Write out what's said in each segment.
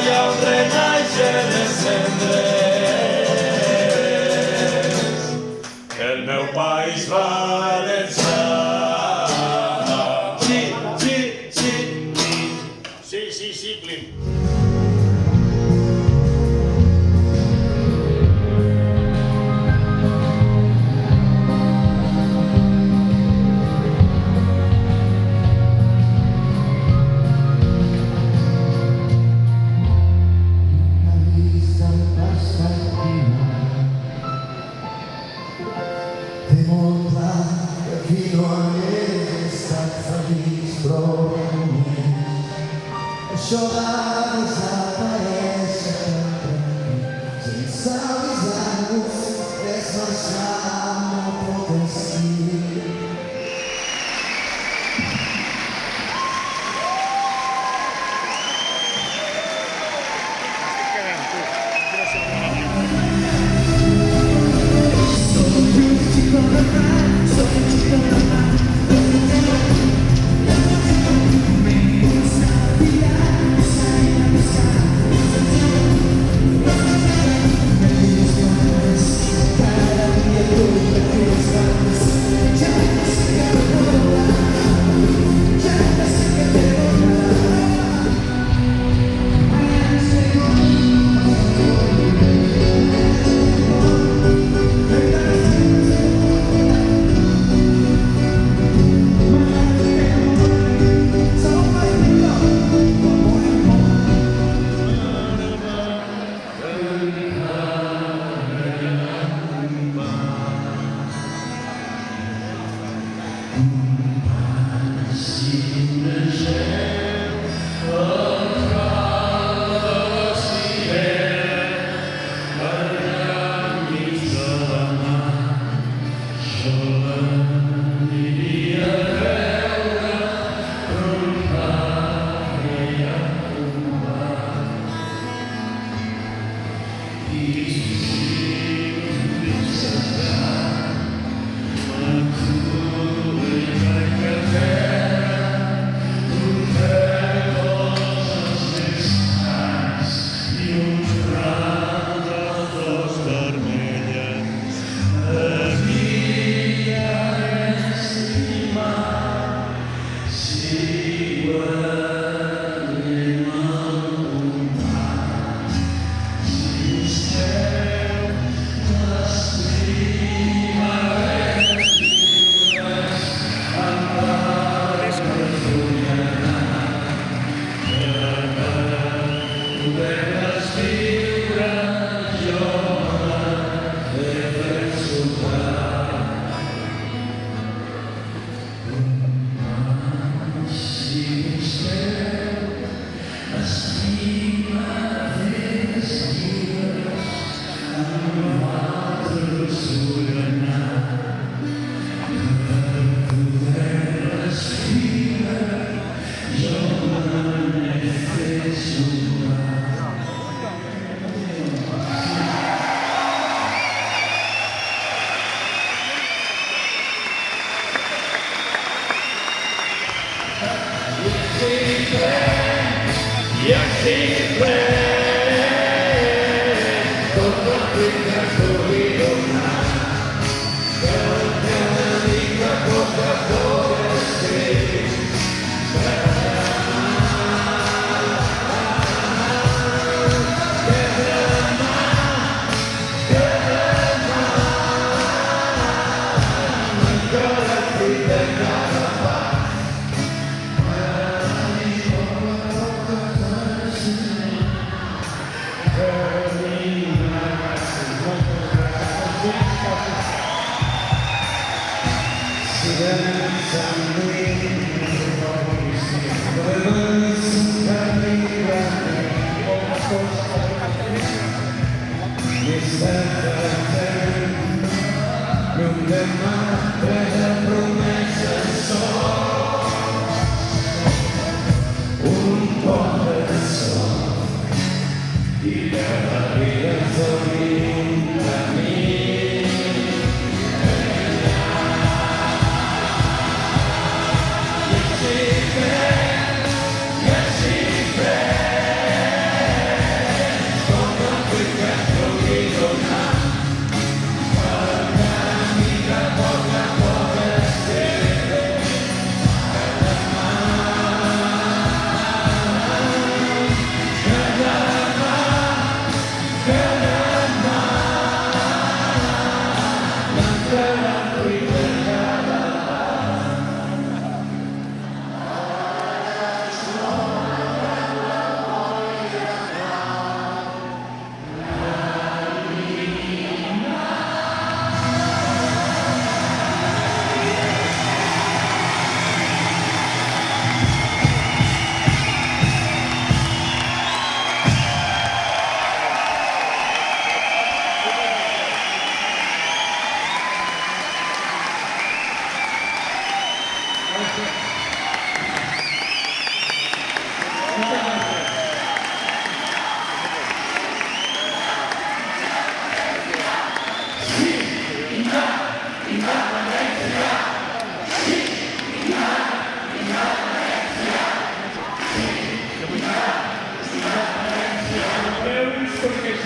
ja un renaixer de cendres. El meu país valencià. Sí, sí, sí, sí, sí, sí, Clim. Chorar desaparece sense avisar-nos, desmanchar no potencial.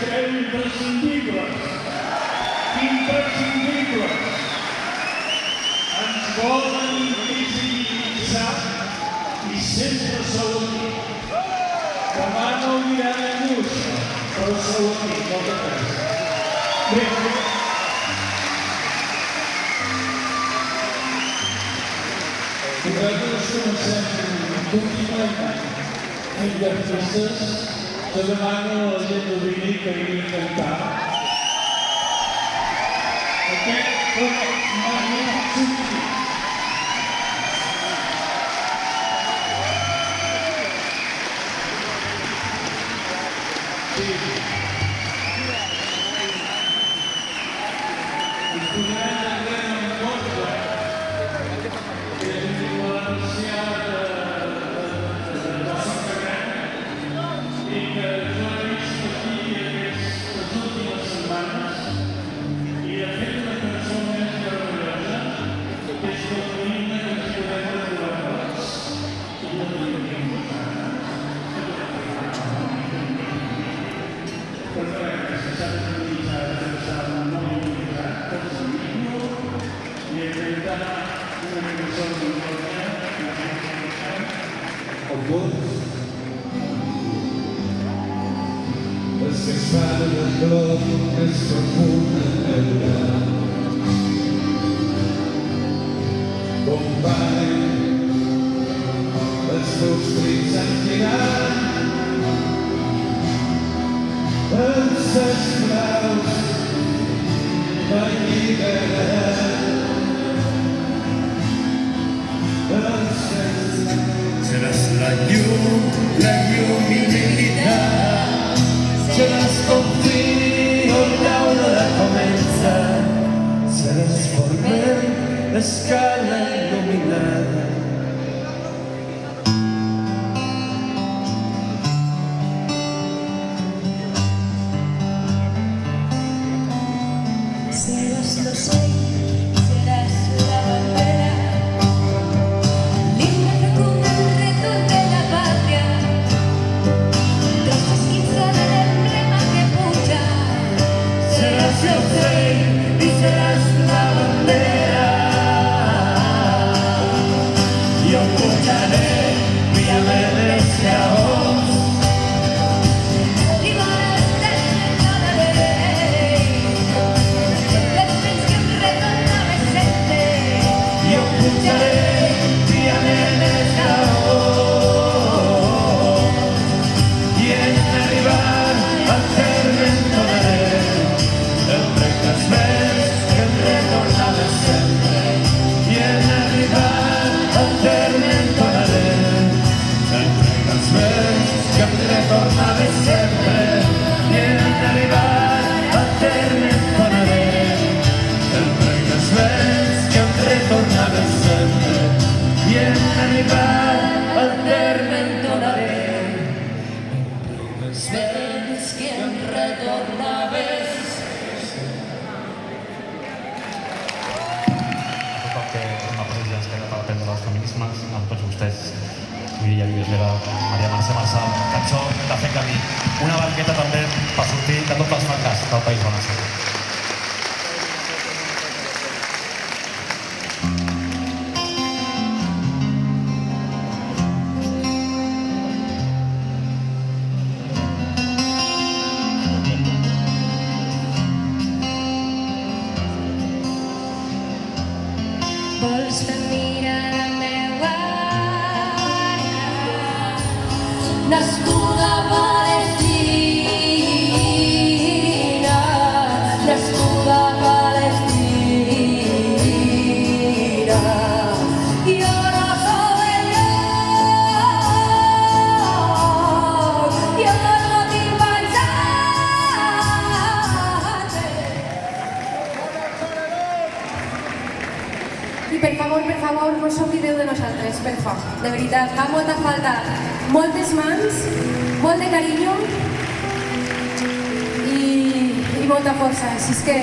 imprescindibles. Imprescindibles. Ens volen visibilitzar i sempre sou aquí. Demà no ho dirà ningú, però sou aquí. Moltes gràcies. Bé, nosaltres comencem continuem fent d'artistes. Jo demano a la gent de Vini que vingui a cantar. Aquest és Manu Tsuki. Sí. I podrem també en contra que és un valencià de Santagana i que jo he vist aquí aquestes últimes setmanes i ha fet una cançó més meravellosa que és l'himne que ens podem recordar i no tenim que importar. Per tant, que s'ha d'utilitzar, s'ha de no utilitzar, tot és el mismo i inventar una cançó d'Antonia Alguns els que es fan de tot és profund en veure com paren els teus crits enfilant els esclaus d'alliberat els seràs la lluminositat, seràs confio l'aura comença, seràs forment l'escala il·luminada. Serás l'ocell, seràs la bandera, l'himne que cura el retorn de la pàtria, trossos quinze de l'emblema que puja. Seràs l'ocell i seràs la bandera. Jo pujaré via les lleons. Arribaràs donaré, les vents que em retornaves sempre. Jo pujaré via les lleons. I en arribar al terme em donaré el prec dels vents que em retornaves sempre. I en arribar al terme em donaré el prec dels vents que em retornaves sempre. I en arribar al terme em donaré el prec dels vents que em retornaves sempre. I en arribar al terme em donaré Els vents que em retornaves. Tot el que hem après i ens queda per aprendre dels feminismes amb tots vostès, Mireia Vives Vera, Maria Mercè Marçal, cançó de Fer Camí, una banqueta també per sortir de tots els fracass del País Valencià. Vols fer mirar la meua ànima, nascuda a Palestina, nascuda a Palestina. Jo no soc enlloc, jo no tinc pensat. I per favor, no us oblideu de nosaltres, per favor. De veritat, fa molta falta. Moltes mans, molt de carinyo i molta força. Així és que...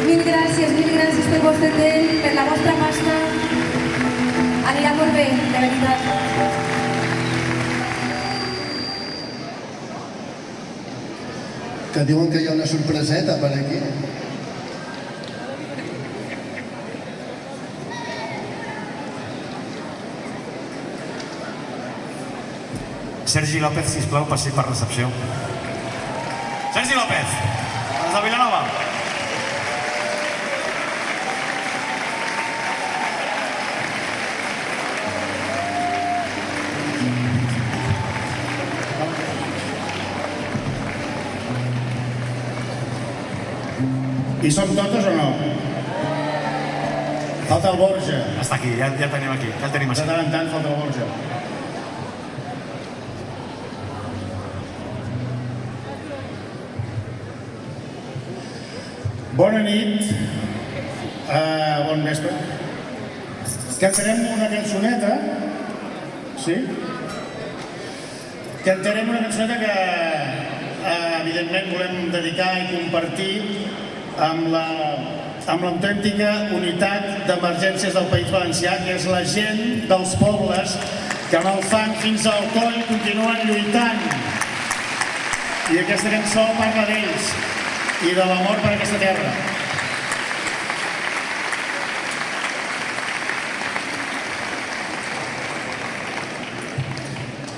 Mil gràcies pel vostre temps, per la vostra pasta. Anirà molt bé, de veritat. que diuen que hi ha una sorpreseta per aquí. Sergi López, sisplau, passi per recepció. Sergi López, des de Vilanova. Hi som totes o no? Falta el Borja. Està aquí, ja el tenim aquí. Ja el tenim De així. tant en tant falta el Borja. Bona nit. Bon vespre. Cantarem una cançoneta. Sí? Cantarem una cançoneta que evidentment volem dedicar i compartir amb l'autèntica unitat d'emergències del País Valencià, que és la gent dels pobles que amb el fang fins al coll continuen lluitant. I aquesta cançó parla d'ells i de l'amor per aquesta terra.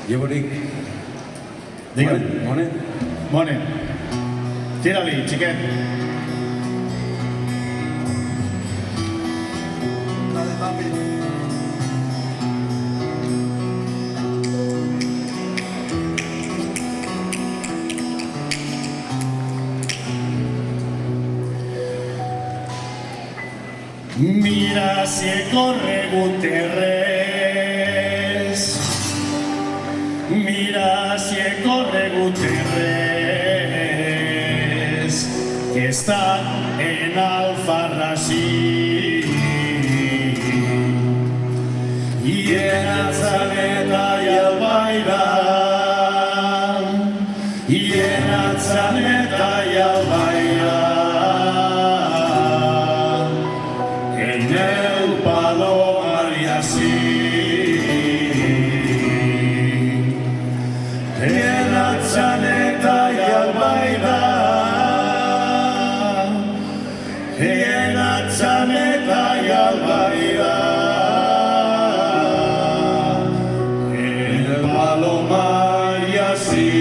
Jo bonic. Digue'm. Mone? Mone, tira-li, xiquet. Mira si he corregut terres, mira si he corregut terres, que he estat en Alfarrasí i en Atzeneta i Albaida, i en Atzeneta i Albaida, en el Palomar i així. En Atzeneta i Albaida, en Atzeneta i Albaida, en el Palomar i així.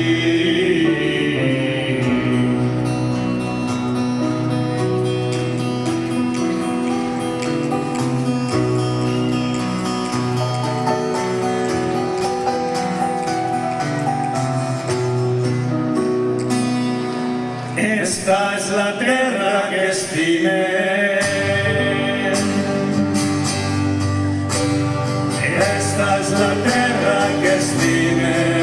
Esta és la terra que estimem. Esta és la terra que estimem,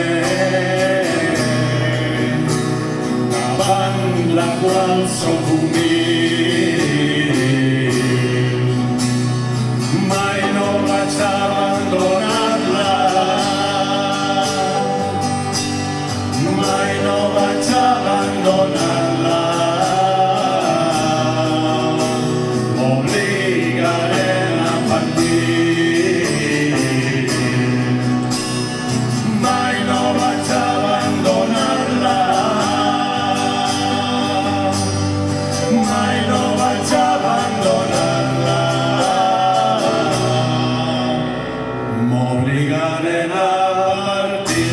davant la qual som humils. Mai no vaig abandonar-la, mai no vaig abandonar-la. M'obligaren a partir. Mai no vaig abandonar-la, mai no vaig abandonar-la. M'obligaren a partir.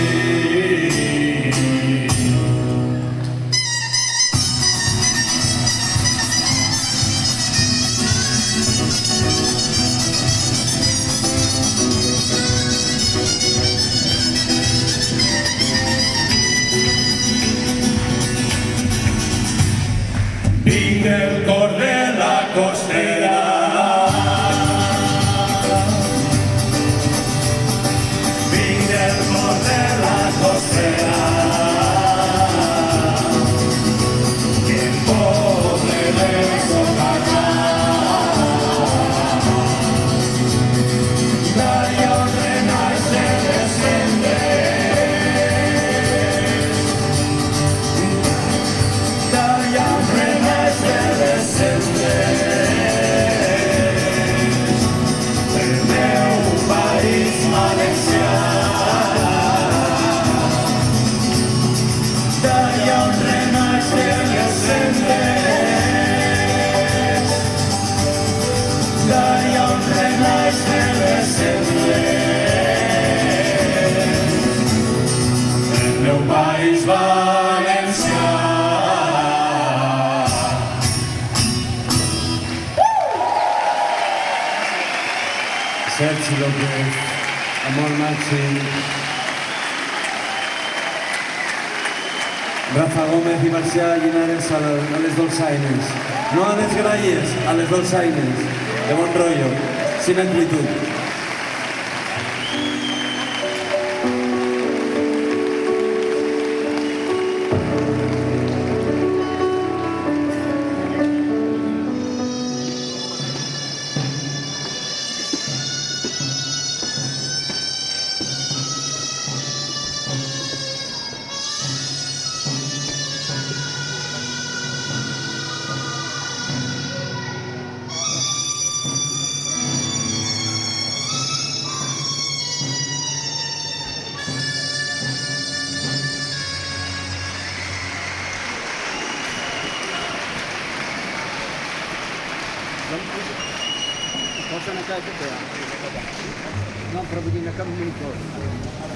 Vinc del cor de la costera, vinc del cor de la costera, que el poble del socarrà, d'allà on renaix les cendres, d'allà on renaix les cendres. Pachi López, Amor Maxi, Rafa Gómez i Marcià Llinares a les dolçaines. No a les gralles, a les dolçaines. De bon rotllo, sin amplitud. Posa na casa dela. Não, para menina, como me importa.